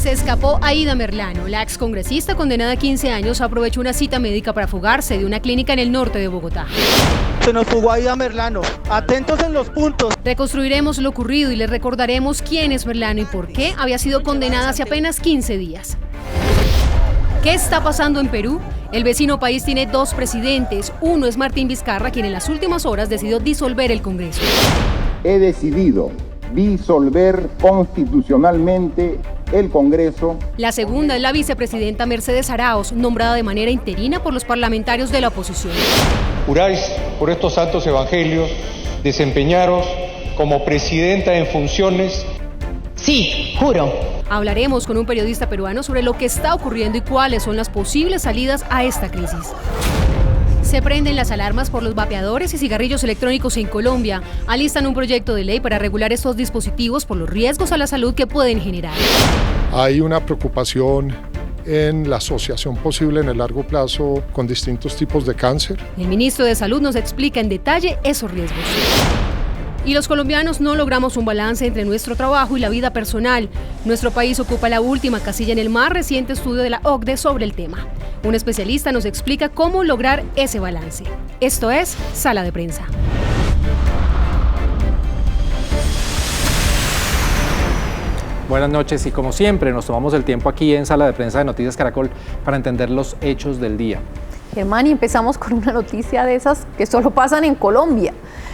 Se escapó Aída Merlano. La excongresista condenada a 15 años aprovechó una cita médica para fugarse de una clínica en el norte de Bogotá. Se nos fugó Aída Merlano. Atentos en los puntos. Reconstruiremos lo ocurrido y les recordaremos quién es Merlano y por qué había sido condenada hace apenas 15 días. ¿Qué está pasando en Perú? El vecino país tiene dos presidentes. Uno es Martín Vizcarra, quien en las últimas horas decidió disolver el Congreso. He decidido disolver constitucionalmente el Congreso. La segunda es la vicepresidenta Mercedes Arauz, nombrada de manera interina por los parlamentarios de la oposición. Juráis por estos santos evangelios desempeñaros como presidenta en funciones. Sí, juro. Hablaremos con un periodista peruano sobre lo que está ocurriendo y cuáles son las posibles salidas a esta crisis. Se prenden las alarmas por los vapeadores y cigarrillos electrónicos en Colombia. Alistan un proyecto de ley para regular estos dispositivos por los riesgos a la salud que pueden generar. Hay una preocupación en la asociación posible en el largo plazo con distintos tipos de cáncer. El ministro de Salud nos explica en detalle esos riesgos. Y los colombianos no logramos un balance entre nuestro trabajo y la vida personal. Nuestro país ocupa la última casilla en el más reciente estudio de la OCDE sobre el tema. Un especialista nos explica cómo lograr ese balance. Esto es Sala de Prensa. Buenas noches y como siempre nos tomamos el tiempo aquí en Sala de Prensa de Noticias Caracol para entender los hechos del día. Germán, y empezamos con una noticia de esas que solo pasan en Colombia,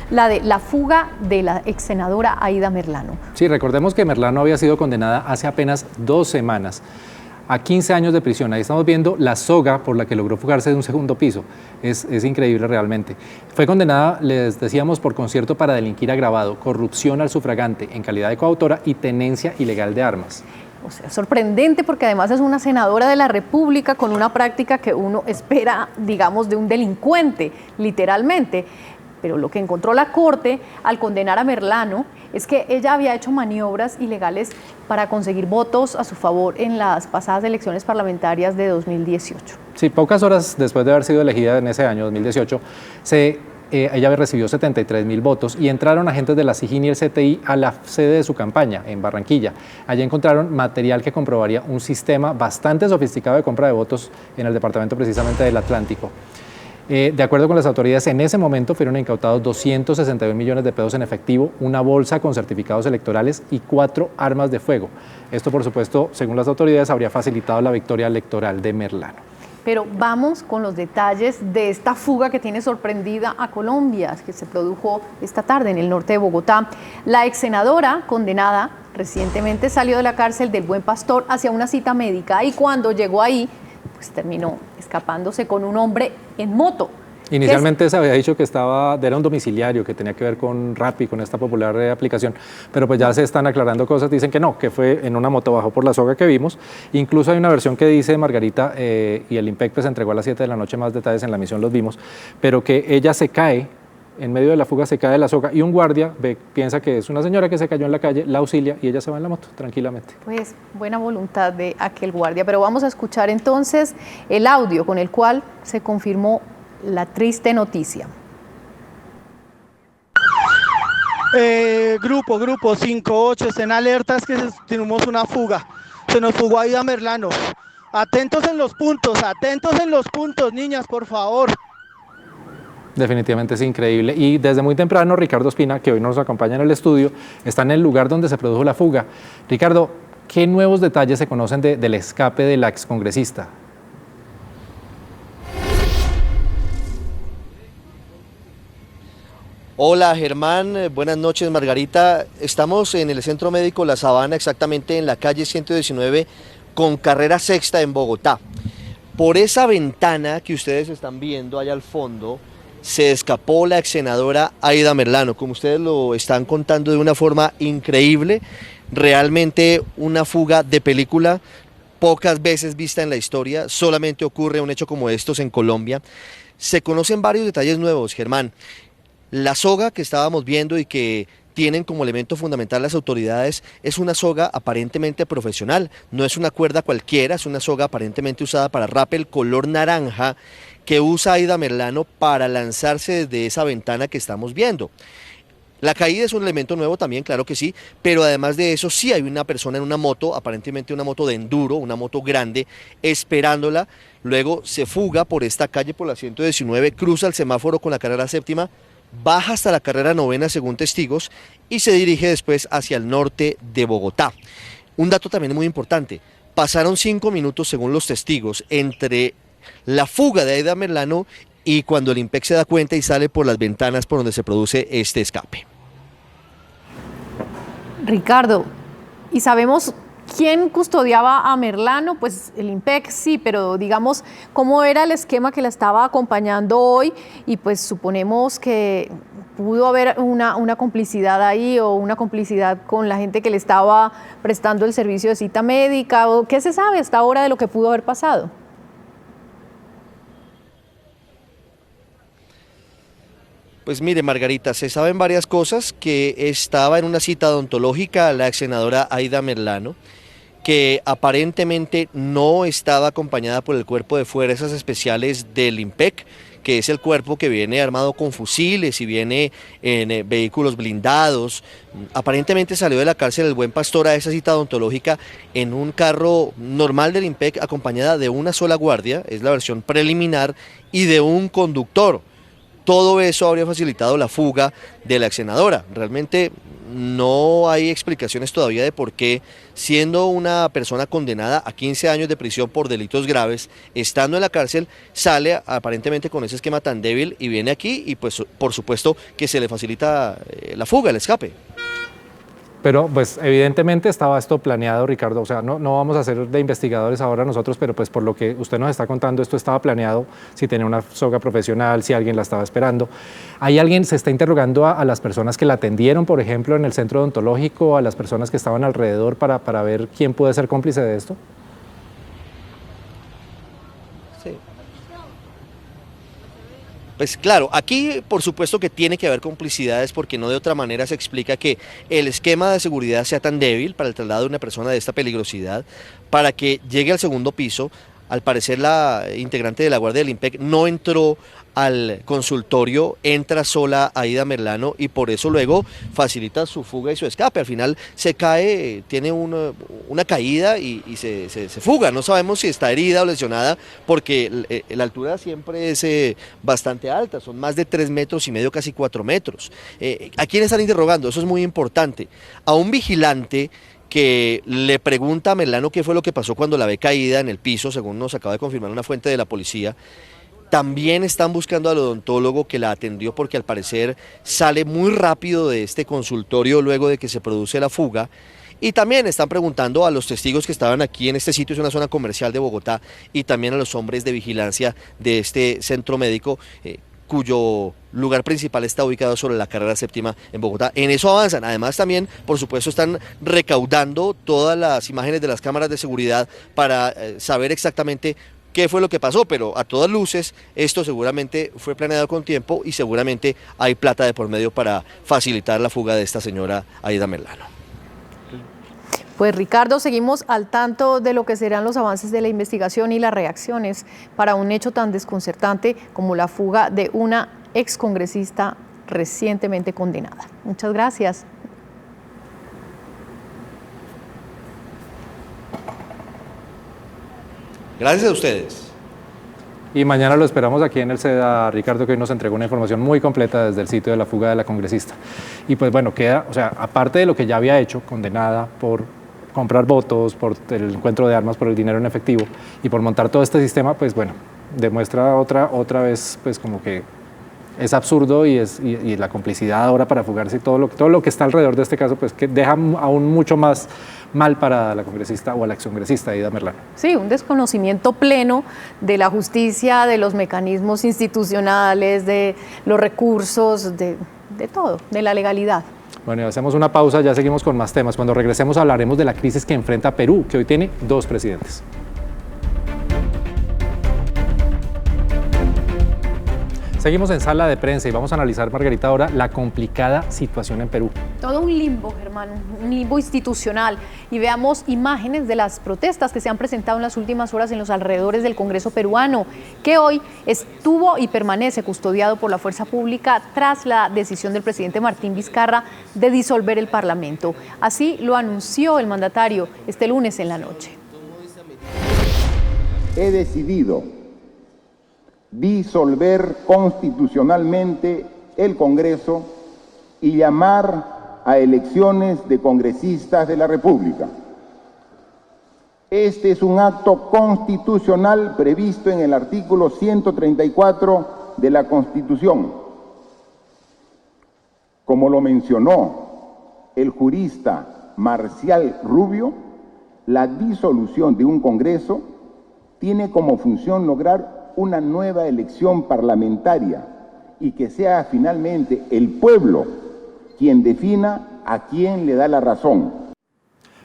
la de la fuga de la ex senadora Aída Merlano. Sí, recordemos que Merlano había sido condenada hace apenas 2 semanas a 15 años de prisión. Ahí estamos viendo la soga por la que logró fugarse de un segundo piso. Es increíble realmente. Fue condenada, les decíamos, por concierto para delinquir agravado, corrupción al sufragante en calidad de coautora y tenencia ilegal de armas. O sea, sorprendente porque además es una senadora de la República con una práctica que uno espera, digamos, de un delincuente, literalmente. Pero lo que encontró la Corte al condenar a Merlano es que ella había hecho maniobras ilegales para conseguir votos a su favor en las pasadas elecciones parlamentarias de 2018. Sí, pocas horas después de haber sido elegida en ese año, 2018, ella recibió 73.000 votos y entraron agentes de la SIJIN y el CTI a la sede de su campaña, en Barranquilla. Allí encontraron material que comprobaría un sistema bastante sofisticado de compra de votos en el departamento precisamente del Atlántico. De acuerdo con las autoridades, en ese momento fueron incautados 261 millones de pesos en efectivo, una bolsa con certificados electorales y 4 armas de fuego. Esto, por supuesto, según las autoridades, habría facilitado la victoria electoral de Merlano. Pero vamos con los detalles de esta fuga que tiene sorprendida a Colombia, que se produjo esta tarde en el norte de Bogotá. La ex senadora condenada recientemente salió de la cárcel del Buen Pastor hacia una cita médica y cuando llegó ahí, pues terminó escapándose con un hombre en moto. Inicialmente se había dicho que era un domiciliario, que tenía que ver con Rappi, con esta popular aplicación, pero pues ya se están aclarando cosas, dicen que no, que fue en una moto, bajó por la soga que vimos. Incluso hay una versión que dice Margarita, y el IMPEC pues entregó a las 7 de la noche más detalles, en la emisión los vimos, pero que ella se cae, en medio de la fuga se cae de la soga y un guardia piensa que es una señora que se cayó en la calle, la auxilia y ella se va en la moto tranquilamente. Pues buena voluntad de aquel guardia, pero vamos a escuchar entonces el audio con el cual se confirmó la triste noticia. Grupo 58, estén alertas que tenemos una fuga. Se nos fugó Aída Merlano. Atentos en los puntos, niñas, por favor. Definitivamente es increíble. Y desde muy temprano, Ricardo Espina, que hoy nos acompaña en el estudio, está en el lugar donde se produjo la fuga. Ricardo, ¿qué nuevos detalles se conocen del escape de la excongresista? Hola Germán, buenas noches Margarita. Estamos en el Centro Médico La Sabana, exactamente en la calle 119 con carrera sexta en Bogotá. Por esa ventana que ustedes están viendo allá al fondo, se escapó la ex senadora Aída Merlano, como ustedes lo están contando de una forma increíble, realmente una fuga de película, pocas veces vista en la historia, solamente ocurre un hecho como estos en Colombia. Se conocen varios detalles nuevos, Germán. La soga que estábamos viendo y que tienen como elemento fundamental las autoridades es una soga aparentemente profesional, no es una cuerda cualquiera, es una soga aparentemente usada para rappel color naranja que usa Aída Merlano para lanzarse desde esa ventana que estamos viendo. La caída es un elemento nuevo también, claro que sí, pero además de eso sí hay una persona en una moto, aparentemente una moto de enduro, una moto grande, esperándola. Luego se fuga por esta calle, por la 119, cruza el semáforo con la carrera séptima, baja hasta la carrera novena según testigos y se dirige después hacia el norte de Bogotá. Un dato también muy importante, pasaron 5 minutos según los testigos entre la fuga de Aida Merlano y cuando el IMPEC se da cuenta y sale por las ventanas por donde se produce este escape. Ricardo, ¿y sabemos quién custodiaba a Merlano? Pues el IMPEC sí, pero digamos, ¿cómo era el esquema que la estaba acompañando hoy? Y pues suponemos que pudo haber una complicidad ahí o una complicidad con la gente que le estaba prestando el servicio de cita médica. ¿O qué se sabe hasta ahora de lo que pudo haber pasado? Pues mire, Margarita, se saben varias cosas, que estaba en una cita odontológica la ex senadora Aida Merlano, que aparentemente no estaba acompañada por el Cuerpo de Fuerzas Especiales del IMPEC, que es el cuerpo que viene armado con fusiles y viene en vehículos blindados. Aparentemente salió de la cárcel el Buen Pastor a esa cita odontológica en un carro normal del IMPEC, acompañada de una sola guardia, es la versión preliminar, y de un conductor. Todo eso habría facilitado la fuga de la ex senadora. Realmente no hay explicaciones todavía de por qué, siendo una persona condenada a 15 años de prisión por delitos graves, estando en la cárcel, sale aparentemente con ese esquema tan débil y viene aquí y pues por supuesto que se le facilita la fuga, el escape. Pero pues evidentemente estaba esto planeado, Ricardo, o sea, no vamos a ser de investigadores ahora nosotros, pero pues por lo que usted nos está contando, esto estaba planeado, si tenía una soga profesional, si alguien la estaba esperando. ¿Hay alguien, se está interrogando a las personas que la atendieron, por ejemplo, en el centro odontológico, a las personas que estaban alrededor para ver quién puede ser cómplice de esto? Sí. Pues claro, aquí por supuesto que tiene que haber complicidades porque no de otra manera se explica que el esquema de seguridad sea tan débil para el traslado de una persona de esta peligrosidad, para que llegue al segundo piso. Al parecer la integrante de la Guardia del IMPEC no entró al consultorio, entra sola Aida Merlano y por eso luego facilita su fuga y su escape. Al final se cae, tiene una caída y se fuga. No sabemos si está herida o lesionada porque la altura siempre es bastante alta, son más de 3,5 metros, casi 4 metros. ¿A quién están interrogando? Eso es muy importante. A un vigilante que le pregunta a Merlano qué fue lo que pasó cuando la ve caída en el piso, según nos acaba de confirmar una fuente de la policía. También están buscando al odontólogo que la atendió porque al parecer sale muy rápido de este consultorio luego de que se produce la fuga. Y también están preguntando a los testigos que estaban aquí en este sitio, es una zona comercial de Bogotá, y también a los hombres de vigilancia de este centro médico, cuyo lugar principal está ubicado sobre la carrera séptima en Bogotá. En eso avanzan. Además también, por supuesto, están recaudando todas las imágenes de las cámaras de seguridad para saber exactamente qué fue lo que pasó, pero a todas luces esto seguramente fue planeado con tiempo y seguramente hay plata de por medio para facilitar la fuga de esta señora Aida Merlano. Pues Ricardo, seguimos al tanto de lo que serán los avances de la investigación y las reacciones para un hecho tan desconcertante como la fuga de una excongresista recientemente condenada. Muchas gracias. Gracias a ustedes. Y mañana lo esperamos aquí en el SEDA, Ricardo, que hoy nos entregó una información muy completa desde el sitio de la fuga de la congresista. Y pues bueno, queda, o sea, aparte de lo que ya había hecho, condenada por comprar votos, por el encuentro de armas, por el dinero en efectivo y por montar todo este sistema, pues bueno, demuestra otra vez pues como que es absurdo y la complicidad ahora para fugarse, todo lo que está alrededor de este caso, pues que deja aún mucho más mal para la congresista o a la excongresista Aida Merlano. Sí, un desconocimiento pleno de la justicia, de los mecanismos institucionales, de los recursos, de todo, de la legalidad. Bueno, hacemos una pausa, ya seguimos con más temas. Cuando regresemos hablaremos de la crisis que enfrenta Perú, que hoy tiene 2 presidentes. Seguimos en sala de prensa y vamos a analizar, Margarita, ahora la complicada situación en Perú. Todo un limbo, Germán, un limbo institucional. Y veamos imágenes de las protestas que se han presentado en las últimas horas en los alrededores del Congreso peruano, que hoy estuvo y permanece custodiado por la fuerza pública tras la decisión del presidente Martín Vizcarra de disolver el Parlamento. Así lo anunció el mandatario este lunes en la noche. He decidido disolver constitucionalmente el Congreso y llamar a elecciones de congresistas de la República. Este es un acto constitucional previsto en el artículo 134 de la Constitución. Como lo mencionó el jurista Marcial Rubio, la disolución de un Congreso tiene como función lograr una nueva elección parlamentaria y que sea finalmente el pueblo quien defina a quién le da la razón.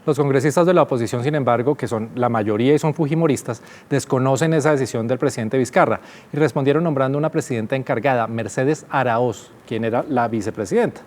Los congresistas de la oposición, sin embargo, que son la mayoría y son fujimoristas, desconocen esa decisión del presidente Vizcarra y respondieron nombrando una presidenta encargada, Mercedes Araoz, quien era la vicepresidenta.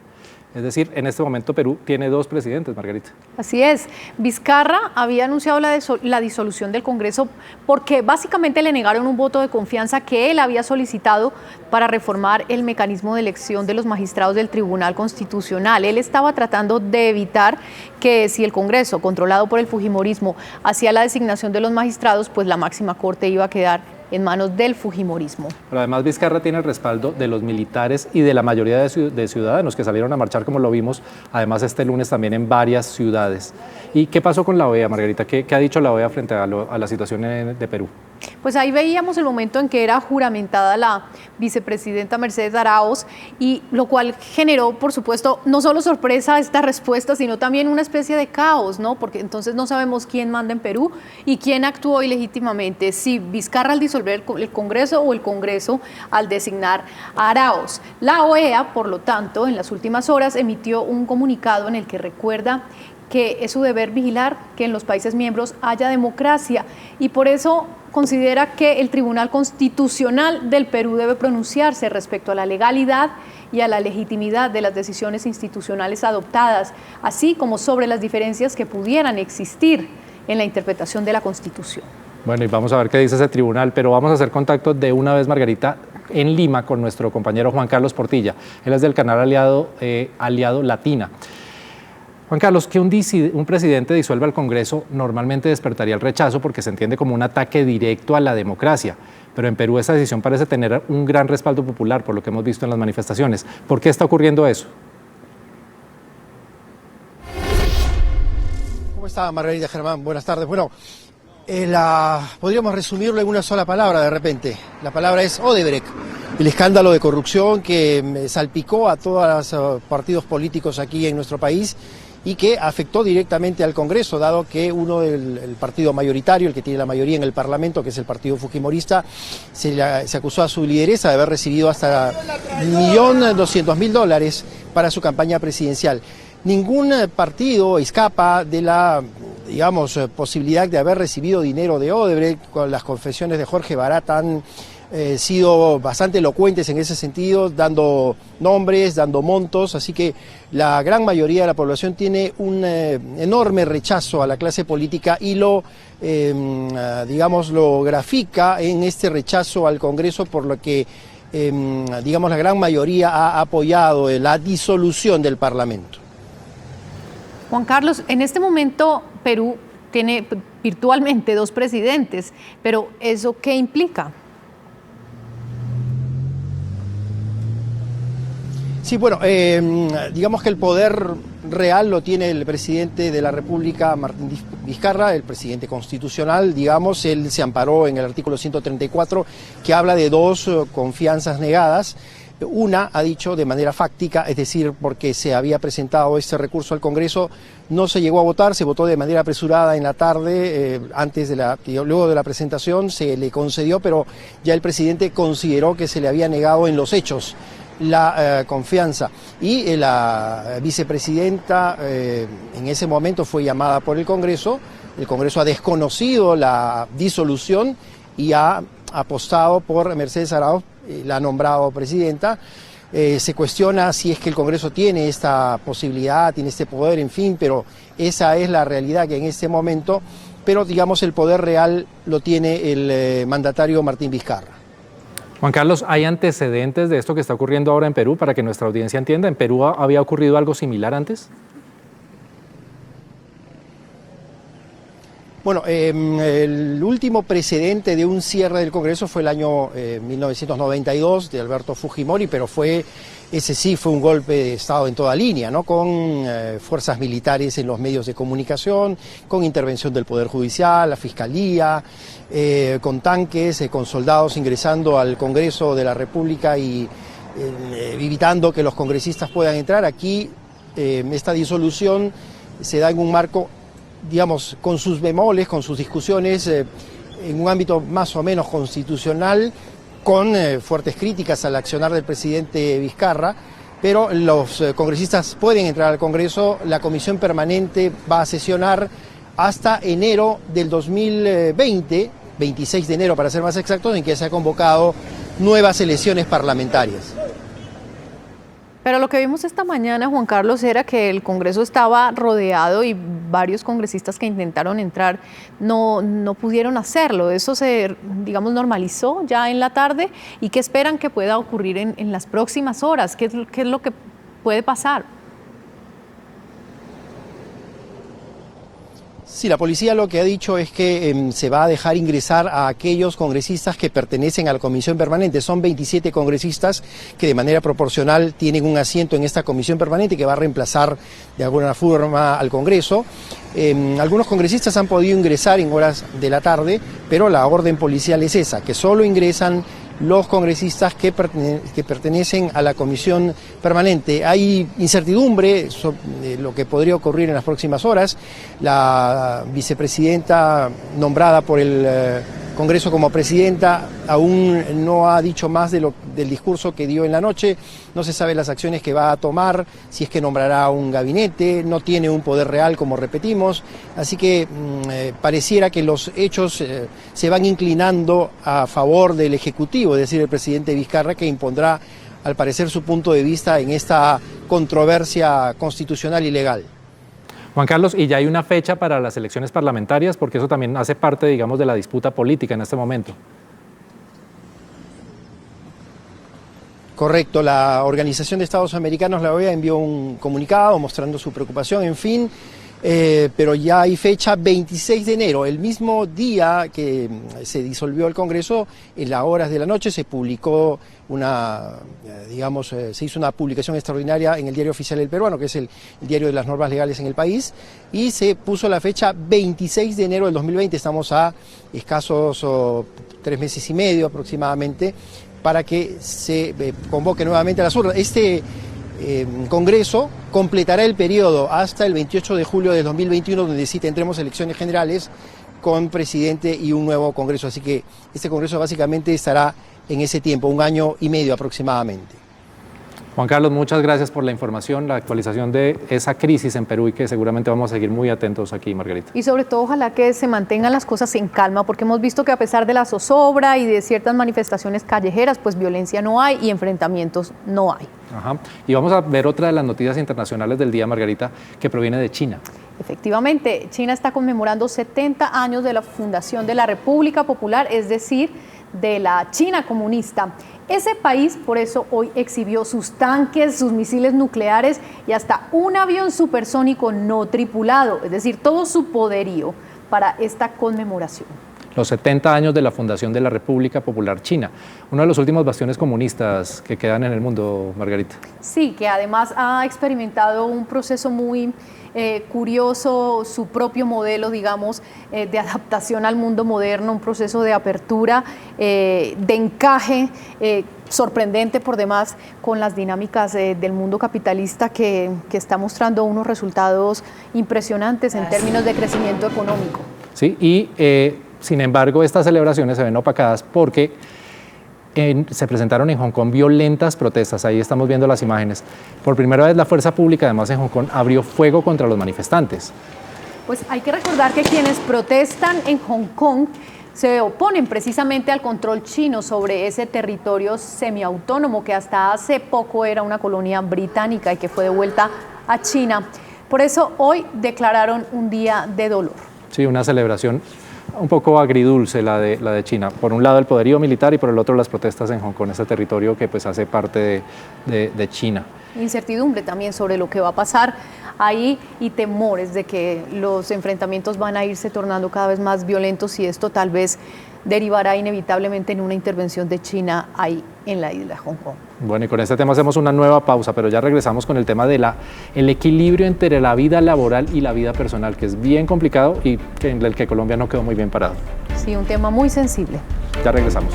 Es decir, en este momento Perú tiene 2 presidentes, Margarita. Así es. Vizcarra había anunciado la disolución del Congreso porque básicamente le negaron un voto de confianza que él había solicitado para reformar el mecanismo de elección de los magistrados del Tribunal Constitucional. Él estaba tratando de evitar que si el Congreso, controlado por el fujimorismo, hacía la designación de los magistrados, pues la máxima corte iba a quedar en manos del fujimorismo. Pero además Vizcarra tiene el respaldo de los militares y de la mayoría de ciudadanos que salieron a marchar, como lo vimos, además este lunes también en varias ciudades. ¿Y qué pasó con la OEA, Margarita? ¿Qué ha dicho la OEA frente a la situación de Perú? Pues ahí veíamos el momento en que era juramentada la vicepresidenta Mercedes Araoz, y lo cual generó, por supuesto, no solo sorpresa esta respuesta, sino también una especie de caos, ¿no? Porque entonces no sabemos quién manda en Perú y quién actuó ilegítimamente, si Vizcarra al disolver el Congreso o el Congreso al designar a Araoz. La OEA, por lo tanto, en las últimas horas emitió un comunicado en el que recuerda que es su deber vigilar que en los países miembros haya democracia, y por eso considera que el Tribunal Constitucional del Perú debe pronunciarse respecto a la legalidad y a la legitimidad de las decisiones institucionales adoptadas, así como sobre las diferencias que pudieran existir en la interpretación de la Constitución. Bueno, y vamos a ver qué dice ese tribunal, pero vamos a hacer contacto de una vez, Margarita, en Lima con nuestro compañero Juan Carlos Portilla. Él es del canal Aliado Latina. Juan Carlos, que un presidente disuelva el Congreso normalmente despertaría el rechazo porque se entiende como un ataque directo a la democracia, pero en Perú esa decisión parece tener un gran respaldo popular por lo que hemos visto en las manifestaciones. ¿Por qué está ocurriendo eso? ¿Cómo está, Margarita, Germán? Buenas tardes. Bueno, podríamos resumirlo en una sola palabra de repente. La palabra es Odebrecht, el escándalo de corrupción que salpicó a todos los partidos políticos aquí en nuestro país y que afectó directamente al Congreso, dado que el partido mayoritario, el que tiene la mayoría en el Parlamento, que es el partido fujimorista, se acusó a su lideresa de haber recibido hasta $1.200.000 para su campaña presidencial. Ningún partido escapa de la, posibilidad de haber recibido dinero de Odebrecht. Con las confesiones de Jorge Barat han sido bastante elocuentes en ese sentido, dando nombres, dando montos, así que la gran mayoría de la población tiene un enorme rechazo a la clase política y lo grafica en este rechazo al Congreso, por lo que la gran mayoría ha apoyado la disolución del Parlamento. Juan Carlos, en este momento Perú tiene virtualmente 2 presidentes, pero ¿eso qué implica? Sí, bueno, digamos que el poder real lo tiene el presidente de la República, Martín Vizcarra, el presidente constitucional, él se amparó en el artículo 134, que habla de 2 confianzas negadas. Una, ha dicho de manera fáctica, es decir, porque se había presentado este recurso al Congreso, no se llegó a votar, se votó de manera apresurada en la tarde, luego de la presentación se le concedió, pero ya el presidente consideró que se le había negado en los hechos la confianza, y la vicepresidenta en ese momento fue llamada por el Congreso ha desconocido la disolución y ha apostado por Mercedes Araoz la ha nombrado presidenta. Se cuestiona si es que el Congreso tiene esta posibilidad, tiene este poder, en fin, pero esa es la realidad que en este momento, pero digamos el poder real lo tiene el mandatario Martín Vizcarra. Juan Carlos, ¿hay antecedentes de esto que está ocurriendo ahora en Perú para que nuestra audiencia entienda? ¿En Perú había ocurrido algo similar antes? Bueno, el último precedente de un cierre del Congreso fue el año 1992 de Alberto Fujimori, pero ese sí fue un golpe de Estado en toda línea, ¿no? Con fuerzas militares en los medios de comunicación, con intervención del Poder Judicial, la Fiscalía, con tanques, con soldados ingresando al Congreso de la República y evitando que los congresistas puedan entrar. Aquí esta disolución se da en un marco, digamos, con sus bemoles, con sus discusiones en un ámbito más o menos constitucional, con fuertes críticas al accionar del presidente Vizcarra, pero los congresistas pueden entrar al Congreso. La comisión permanente va a sesionar hasta enero del 2020, 26 de enero para ser más exactos, en que se ha convocado nuevas elecciones parlamentarias. Pero lo que vimos esta mañana, Juan Carlos, era que el Congreso estaba rodeado y varios congresistas que intentaron entrar no pudieron hacerlo. Eso se, digamos, normalizó ya en la tarde. ¿Y qué esperan que pueda ocurrir en las próximas horas? ¿Qué es lo que puede pasar? Sí, la policía lo que ha dicho es que se va a dejar ingresar a aquellos congresistas que pertenecen a la comisión permanente. Son 27 congresistas que de manera proporcional tienen un asiento en esta comisión permanente que va a reemplazar de alguna forma al Congreso. Algunos congresistas han podido ingresar en horas de la tarde, pero la orden policial es esa, que solo ingresan los congresistas que pertenecen a la comisión permanente. Hay incertidumbre sobre lo que podría ocurrir en las próximas horas. La vicepresidenta nombrada por el Congreso como presidenta aún no ha dicho más del discurso que dio en la noche. No se sabe las acciones que va a tomar, si es que nombrará un gabinete, no tiene un poder real, como repetimos, así que pareciera que los hechos se van inclinando a favor del Ejecutivo, es decir, el presidente Vizcarra, que impondrá, al parecer, su punto de vista en esta controversia constitucional y legal. Juan Carlos, ¿y ya hay una fecha para las elecciones parlamentarias? Porque eso también hace parte, digamos, de la disputa política en este momento. Correcto, la Organización de Estados Americanos, la OEA, envió un comunicado mostrando su preocupación, en fin, pero ya hay fecha 26 de enero, el mismo día que se disolvió el Congreso, en las horas de la noche se publicó se hizo una publicación extraordinaria en el Diario Oficial del Peruano, que es el diario de las normas legales en el país, y se puso la fecha 26 de enero del 2020, estamos a escasos 3 meses y medio aproximadamente, para que se convoque nuevamente a las urnas. Este Congreso completará el periodo hasta el 28 de julio de 2021, donde sí tendremos elecciones generales con presidente y un nuevo Congreso. Así que este Congreso básicamente estará en ese tiempo, 1 año y medio aproximadamente. Juan Carlos, muchas gracias por la información, la actualización de esa crisis en Perú y que seguramente vamos a seguir muy atentos aquí, Margarita. Y sobre todo, ojalá que se mantengan las cosas en calma, porque hemos visto que a pesar de la zozobra y de ciertas manifestaciones callejeras, pues violencia no hay y enfrentamientos no hay. Ajá. Y vamos a ver otra de las noticias internacionales del día, Margarita, que proviene de China. Efectivamente, China está conmemorando 70 años de la fundación de la República Popular, es decir, de la China comunista. Ese país, por eso, hoy exhibió sus tanques, sus misiles nucleares y hasta un avión supersónico no tripulado, es decir, todo su poderío para esta conmemoración. Los 70 años de la fundación de la República Popular China, uno de los últimos bastiones comunistas que quedan en el mundo, Margarita. Sí, que además ha experimentado un proceso muy curioso, su propio modelo, digamos, de adaptación al mundo moderno, un proceso de apertura, de encaje, sorprendente por demás con las dinámicas del mundo capitalista que está mostrando unos resultados impresionantes en términos de crecimiento económico. Sí, y sin embargo estas celebraciones se ven opacadas porque se presentaron en Hong Kong violentas protestas, ahí estamos viendo las imágenes. Por primera vez la fuerza pública, además en Hong Kong, abrió fuego contra los manifestantes. Pues hay que recordar que quienes protestan en Hong Kong se oponen precisamente al control chino sobre ese territorio semiautónomo que hasta hace poco era una colonia británica y que fue devuelta a China. Por eso hoy declararon un día de dolor. Sí, una celebración un poco agridulce la de China. Por un lado el poderío militar y por el otro las protestas en Hong Kong, ese territorio que pues hace parte de China. Incertidumbre también sobre lo que va a pasar ahí y temores de que los enfrentamientos van a irse tornando cada vez más violentos y esto tal vez derivará inevitablemente en una intervención de China ahí en la isla de Hong Kong. Bueno, y con este tema hacemos una nueva pausa, pero ya regresamos con el tema de el equilibrio entre la vida laboral y la vida personal, que es bien complicado y en el que Colombia no quedó muy bien parado. Sí, un tema muy sensible. Ya regresamos.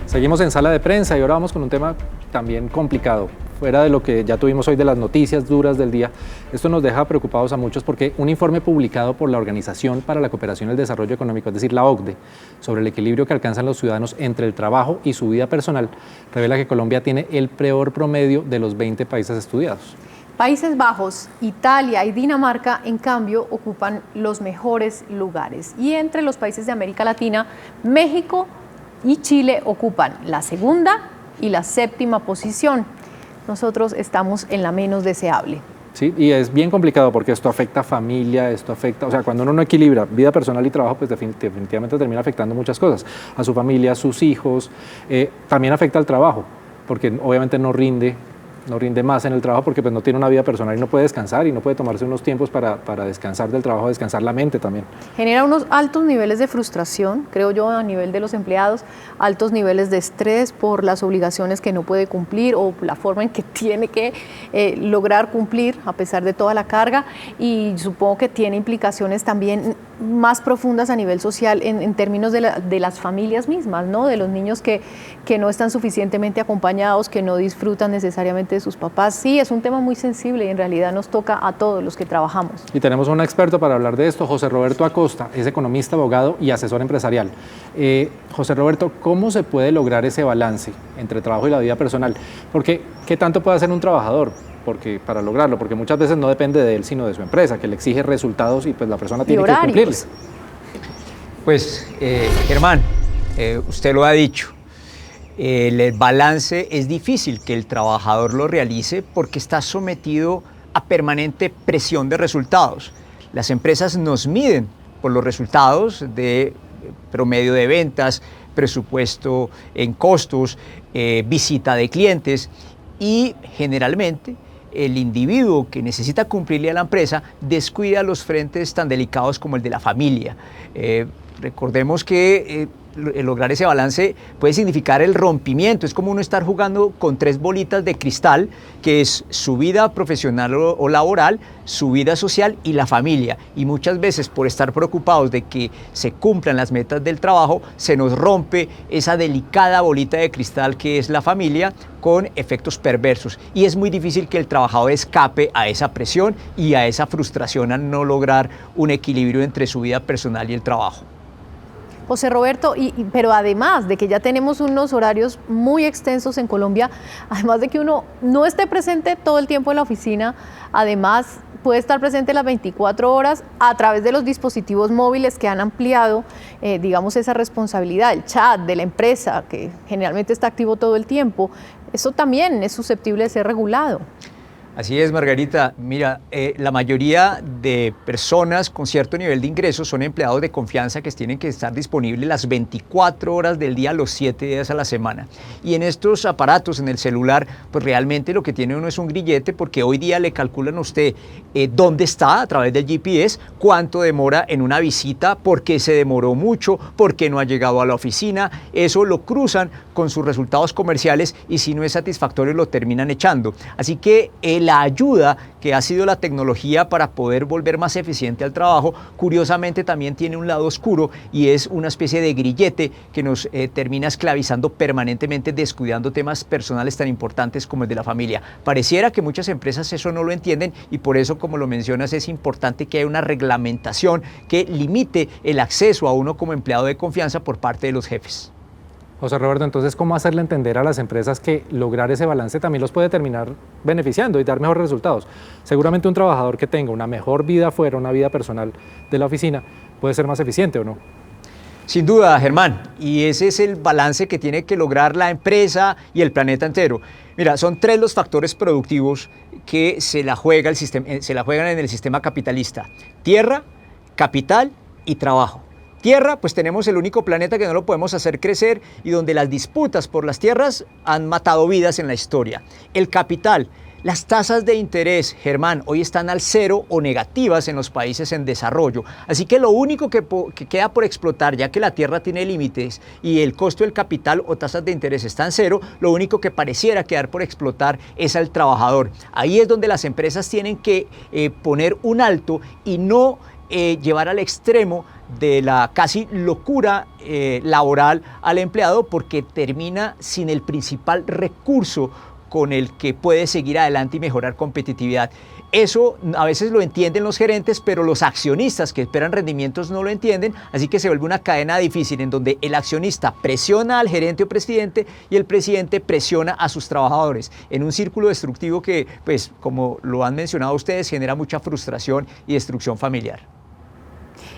Seguimos en sala de prensa y ahora vamos con un tema también complicado. Fuera de lo que ya tuvimos hoy de las noticias duras del día, esto nos deja preocupados a muchos porque un informe publicado por la Organización para la Cooperación y el Desarrollo Económico, es decir, la OCDE, sobre el equilibrio que alcanzan los ciudadanos entre el trabajo y su vida personal, revela que Colombia tiene el peor promedio de los 20 países estudiados. Países Bajos, Italia y Dinamarca, en cambio, ocupan los mejores lugares. Y entre los países de América Latina, México y Chile ocupan la segunda y la séptima posición. Nosotros estamos en la menos deseable. Sí, y es bien complicado porque esto afecta a familia, esto afecta, o sea, cuando uno no equilibra vida personal y trabajo, pues definitivamente termina afectando muchas cosas, a su familia, a sus hijos, también afecta al trabajo, porque obviamente no rinde más en el trabajo porque pues no tiene una vida personal y no puede descansar y no puede tomarse unos tiempos para descansar del trabajo, descansar la mente también. Genera unos altos niveles de frustración, creo yo, a nivel de los empleados, altos niveles de estrés por las obligaciones que no puede cumplir o la forma en que tiene que lograr cumplir a pesar de toda la carga, y supongo que tiene implicaciones también más profundas a nivel social en términos de las familias mismas, ¿no? De los niños que no están suficientemente acompañados, que no disfrutan necesariamente de sus papás. Sí, es un tema muy sensible y en realidad nos toca a todos los que trabajamos. Y tenemos un experto para hablar de esto, José Roberto Acosta, es economista, abogado y asesor empresarial. José Roberto, ¿cómo se puede lograr ese balance entre trabajo y la vida personal? Porque, ¿qué tanto puede hacer un trabajador para lograrlo? Porque muchas veces no depende de él, sino de su empresa, que le exige resultados y pues la persona tiene que cumplirles. Pues, Germán, usted lo ha dicho. El balance es difícil que el trabajador lo realice porque está sometido a permanente presión de resultados. Las empresas nos miden por los resultados de promedio de ventas, presupuesto en costos, visita de clientes, y generalmente el individuo que necesita cumplirle a la empresa descuida los frentes tan delicados como el de la familia. Recordemos que lograr ese balance puede significar el rompimiento. Es como uno estar jugando con 3 bolitas de cristal, que es su vida profesional o laboral, su vida social y la familia. Y muchas veces, por estar preocupados de que se cumplan las metas del trabajo, se nos rompe esa delicada bolita de cristal que es la familia, con efectos perversos. Y es muy difícil que el trabajador escape a esa presión y a esa frustración al no lograr un equilibrio entre su vida personal y el trabajo. José Roberto, pero además de que ya tenemos unos horarios muy extensos en Colombia, además de que uno no esté presente todo el tiempo en la oficina, además puede estar presente las 24 horas a través de los dispositivos móviles que han ampliado, digamos, esa responsabilidad, el chat de la empresa, que generalmente está activo todo el tiempo. Eso también es susceptible de ser regulado. Así es, Margarita. Mira, la mayoría de personas con cierto nivel de ingresos son empleados de confianza que tienen que estar disponibles las 24 horas del día, los 7 días a la semana. Y en estos aparatos, en el celular, pues realmente lo que tiene uno es un grillete, porque hoy día le calculan a usted dónde está a través del GPS, cuánto demora en una visita, por qué se demoró mucho, por qué no ha llegado a la oficina. Eso lo cruzan con sus resultados comerciales y si no es satisfactorio lo terminan echando. Así que la ayuda que ha sido la tecnología para poder volver más eficiente al trabajo, curiosamente también tiene un lado oscuro y es una especie de grillete que nos termina esclavizando permanentemente, descuidando temas personales tan importantes como el de la familia. Pareciera que muchas empresas eso no lo entienden y por eso, como lo mencionas, es importante que haya una reglamentación que limite el acceso a uno como empleado de confianza por parte de los jefes. José Roberto, entonces, ¿cómo hacerle entender a las empresas que lograr ese balance también los puede terminar beneficiando y dar mejores resultados? Seguramente un trabajador que tenga una mejor vida afuera, una vida personal de la oficina, puede ser más eficiente, ¿o no? Sin duda, Germán, y ese es el balance que tiene que lograr la empresa y el planeta entero. Mira, son 3 los factores productivos que se la juegan en el sistema capitalista: tierra, capital y trabajo. Tierra, pues tenemos el único planeta que no lo podemos hacer crecer y donde las disputas por las tierras han matado vidas en la historia. El capital, las tasas de interés, Germán, hoy están al 0 o negativas en los países en desarrollo. Así que lo único que queda por explotar, ya que la tierra tiene límites y el costo del capital o tasas de interés están 0, lo único que pareciera quedar por explotar es al trabajador. Ahí es donde las empresas tienen que poner un alto y no llevar al extremo de la casi locura laboral al empleado, porque termina sin el principal recurso con el que puede seguir adelante y mejorar competitividad. Eso a veces lo entienden los gerentes, pero los accionistas que esperan rendimientos no lo entienden, así que se vuelve una cadena difícil en donde el accionista presiona al gerente o presidente y el presidente presiona a sus trabajadores, en un círculo destructivo que, pues, como lo han mencionado ustedes, genera mucha frustración y destrucción familiar.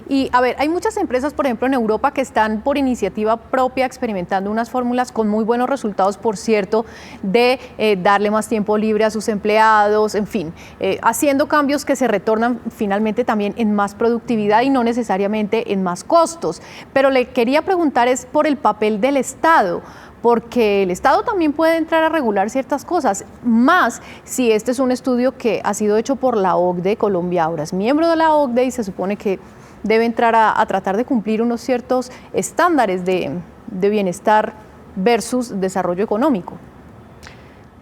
Y a ver, hay muchas empresas, por ejemplo, en Europa que están por iniciativa propia experimentando unas fórmulas con muy buenos resultados, por cierto, de darle más tiempo libre a sus empleados, en fin, haciendo cambios que se retornan finalmente también en más productividad y no necesariamente en más costos. Pero le quería preguntar es por el papel del Estado, porque el Estado también puede entrar a regular ciertas cosas, más si este es un estudio que ha sido hecho por la OCDE. Colombia ahora es miembro de la OCDE y se supone que debe entrar a tratar de cumplir unos ciertos estándares de bienestar versus desarrollo económico.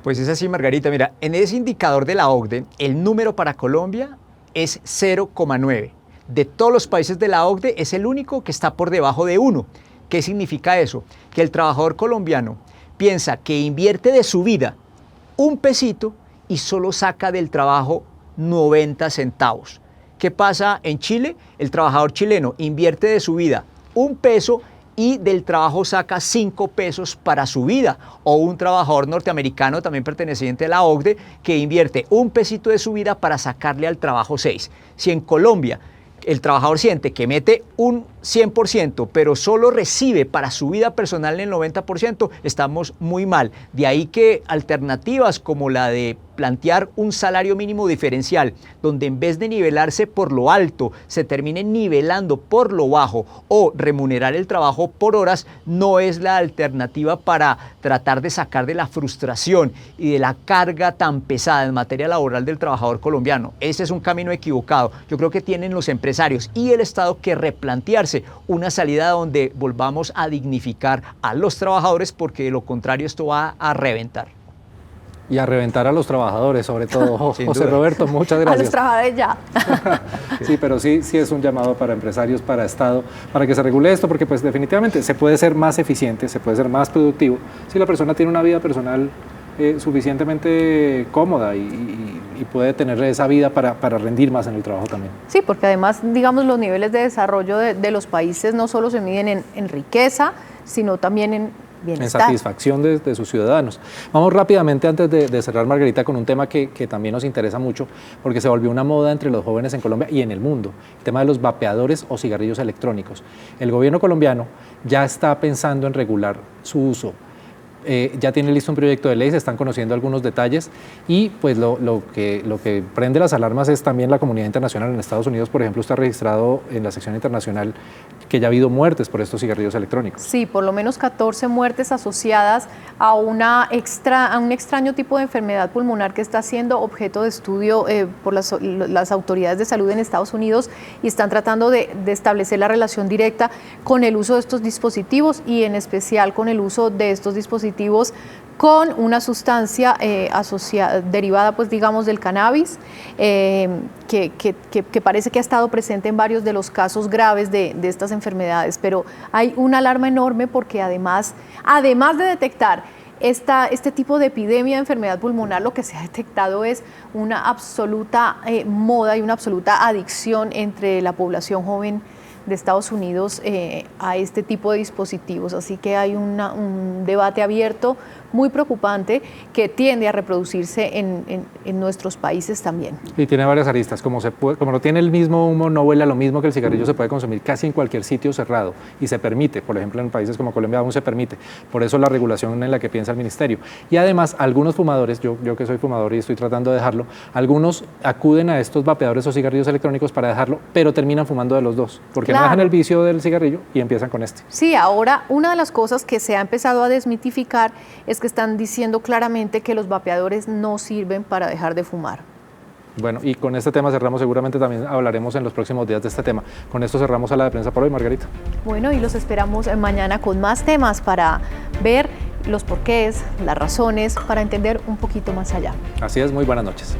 Pues es así, Margarita. Mira, en ese indicador de la OCDE, el número para Colombia es 0,9. De todos los países de la OCDE es el único que está por debajo de 1. ¿Qué significa eso? Que el trabajador colombiano piensa que invierte de su vida un pesito y solo saca del trabajo 90 centavos. ¿Qué pasa en Chile? El trabajador chileno invierte de su vida un peso y del trabajo saca 5 pesos para su vida. O un trabajador norteamericano, también perteneciente a la OCDE, que invierte un pesito de su vida para sacarle al trabajo 6. Si en Colombia el trabajador siente que mete un 100%, pero solo recibe para su vida personal el 90%, estamos muy mal. De ahí que alternativas como la de plantear un salario mínimo diferencial, donde en vez de nivelarse por lo alto, se termine nivelando por lo bajo, o remunerar el trabajo por horas, no es la alternativa para tratar de sacar de la frustración y de la carga tan pesada en materia laboral del trabajador colombiano. Ese es un camino equivocado. Yo creo que tienen los empresarios y el Estado que replantearse una salida donde volvamos a dignificar a los trabajadores, porque de lo contrario esto va a reventar. Y a reventar a los trabajadores, sobre todo. José Roberto, muchas gracias. A los trabajadores ya. Sí, pero sí es un llamado para empresarios, para Estado, para que se regule esto, porque pues definitivamente se puede ser más eficiente, se puede ser más productivo si la persona tiene una vida personal suficientemente cómoda y puede tener esa vida para rendir más en el trabajo también. Sí, porque además, digamos, los niveles de desarrollo de los países no solo se miden en riqueza, sino también en bienestar. En satisfacción de sus ciudadanos. Vamos rápidamente, antes de cerrar, Margarita, con un tema que también nos interesa mucho, porque se volvió una moda entre los jóvenes en Colombia y en el mundo, el tema de los vapeadores o cigarrillos electrónicos. El gobierno colombiano ya está pensando en regular su uso. Ya tiene listo un proyecto de ley, se están conociendo algunos detalles y pues lo que prende las alarmas es también la comunidad internacional. En Estados Unidos, por ejemplo, está registrado en la sección internacional que ya ha habido muertes por estos cigarrillos electrónicos. Sí, por lo menos 14 muertes asociadas a un extraño tipo de enfermedad pulmonar que está siendo objeto de estudio por las autoridades de salud en Estados Unidos, y están tratando de establecer la relación directa con el uso de estos dispositivos, y en especial con el uso de estos dispositivos con una sustancia derivada, pues digamos, del cannabis, que parece que ha estado presente en varios de los casos graves de estas enfermedades. Pero hay una alarma enorme porque además de detectar este tipo de epidemia de enfermedad pulmonar, lo que se ha detectado es una absoluta moda y una absoluta adicción entre la población joven de Estados Unidos a este tipo de dispositivos. Así que hay un debate abierto muy preocupante que tiende a reproducirse en nuestros países también. Y tiene varias aristas, como no tiene el mismo humo, no huele a lo mismo que el cigarrillo, se puede consumir casi en cualquier sitio cerrado y se permite, por ejemplo en países como Colombia aún se permite, por eso la regulación en la que piensa el ministerio. Y además algunos fumadores, yo que soy fumador y estoy tratando de dejarlo, algunos acuden a estos vapeadores o cigarrillos electrónicos para dejarlo, pero terminan fumando de los dos, porque no dejan el vicio del cigarrillo y empiezan con este. Sí, ahora una de las cosas que se ha empezado a desmitificar es que están diciendo claramente que los vapeadores no sirven para dejar de fumar. Bueno, y con este tema cerramos, seguramente también hablaremos en los próximos días de este tema. Con esto cerramos Sala de Prensa por hoy, Margarita. Bueno, y los esperamos mañana con más temas para ver los porqués, las razones, para entender un poquito más allá. Así es, muy buenas noches.